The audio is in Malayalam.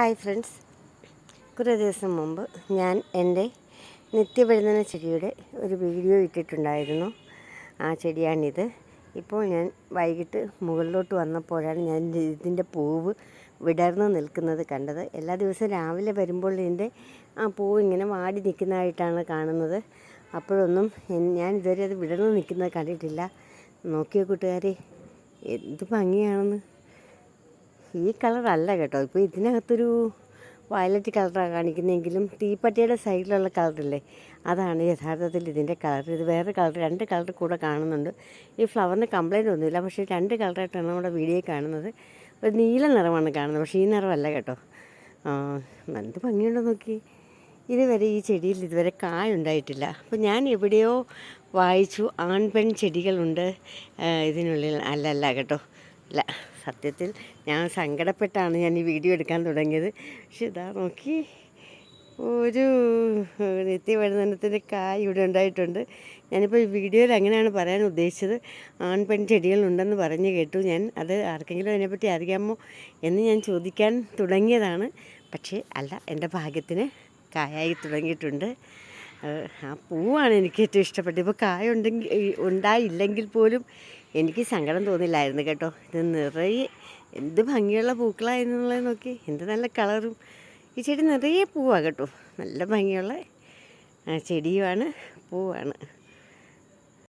ഹായ് ഫ്രണ്ട്സ്, കുറേ ദിവസം മുമ്പ് ഞാൻ എൻ്റെ നിത്യവഴുതന ചെടിയുടെ ഒരു വീഡിയോ ഇട്ടിട്ടുണ്ടായിരുന്നു. ആ ചെടിയാണിത്. ഇപ്പോൾ ഞാൻ വൈകിട്ട് മുകളിലോട്ട് വന്നപ്പോഴാണ് ഞാൻ ഇതിൻ്റെ പൂവ് വിടർന്ന് നിൽക്കുന്നത് കണ്ടത്. എല്ലാ ദിവസവും രാവിലെ വരുമ്പോൾ ഇതിൻ്റെ ആ പൂവ് ഇങ്ങനെ വാടി നിൽക്കുന്നതായിട്ടാണ് കാണുന്നത്. അപ്പോഴൊന്നും ഞാൻ ഇതുവരെ അത് വിടർന്ന് നിൽക്കുന്നത് കണ്ടിട്ടില്ല. നോക്കിയോ കൂട്ടുകാരെ, എന്ത് ഭംഗിയാണെന്ന്. ഈ കളറല്ല കേട്ടോ, ഇപ്പോൾ ഇതിനകത്തൊരു വയലറ്റ് കളറാണ് കാണിക്കുന്നതെങ്കിലും തീപ്പട്ടിയുടെ സൈഡിലുള്ള കളറില്ലേ, അതാണ് യഥാർത്ഥത്തിൽ ഇതിൻ്റെ കളർ. ഇത് വേറെ കളർ, രണ്ട് കളർ കൂടെ കാണുന്നുണ്ട്. ഈ ഫ്ലവറിന് കംപ്ലൈൻറ്റ് ഒന്നുമില്ല, പക്ഷേ രണ്ട് കളറായിട്ടാണ് നമ്മുടെ വീഡിയോയിൽ കാണുന്നത്. ഒരു നീല നിറമാണ് കാണുന്നത്, പക്ഷേ ഈ നിറമല്ല കേട്ടോ. എന്ത് ഭംഗിയുണ്ടോ നോക്കി. ഇതുവരെ ഈ ചെടിയിൽ ഇതുവരെ കായ ഉണ്ടായിട്ടില്ല. അപ്പോൾ ഞാൻ എവിടെയോ വായിച്ചു ആൺ പെൺ ചെടികളുണ്ട് ഇതിനുള്ളിൽ. അല്ല കേട്ടോ, അല്ല. സത്യത്തിൽ ഞാൻ സങ്കടപ്പെട്ടാണ് ഞാൻ ഈ വീഡിയോ എടുക്കാൻ തുടങ്ങിയത്. പക്ഷെ ഇതാ നോക്കി, ഒരു നിത്യവഴുതനത്തിൻ്റെ കായ് ഇവിടെ ഉണ്ടായിട്ടുണ്ട്. ഞാനിപ്പോൾ ഈ വീഡിയോയിൽ അങ്ങനെയാണ് പറയാൻ ഉദ്ദേശിച്ചത്. ആൺ പെൺ ചെടികളുണ്ടെന്ന് പറഞ്ഞു കേട്ടു ഞാൻ. അത് ആർക്കെങ്കിലും അതിനെപ്പറ്റി അറിയാമോ എന്ന് ഞാൻ ചോദിക്കാൻ തുടങ്ങിയതാണ്. പക്ഷേ അല്ല, എൻ്റെ ഭാഗ്യത്തിന് കായായി തുടങ്ങിയിട്ടുണ്ട്. ആ പൂവാണ് എനിക്ക് ഏറ്റവും ഇഷ്ടപ്പെട്ടത്. ഇപ്പോൾ കായ ഉണ്ടായില്ലെങ്കിൽ പോലും എനിക്ക് സങ്കടം തോന്നില്ലായിരുന്നു കേട്ടോ. ഇത് നിറയെ എന്ത് ഭംഗിയുള്ള പൂക്കളായിരുന്നുള്ളത് നോക്കി, എന്ത് നല്ല കളറും. ഈ ചെടി നിറയെ പൂവാണ് കേട്ടോ, നല്ല ഭംഗിയുള്ള ചെടിയുമാണ്, പൂവാണ്.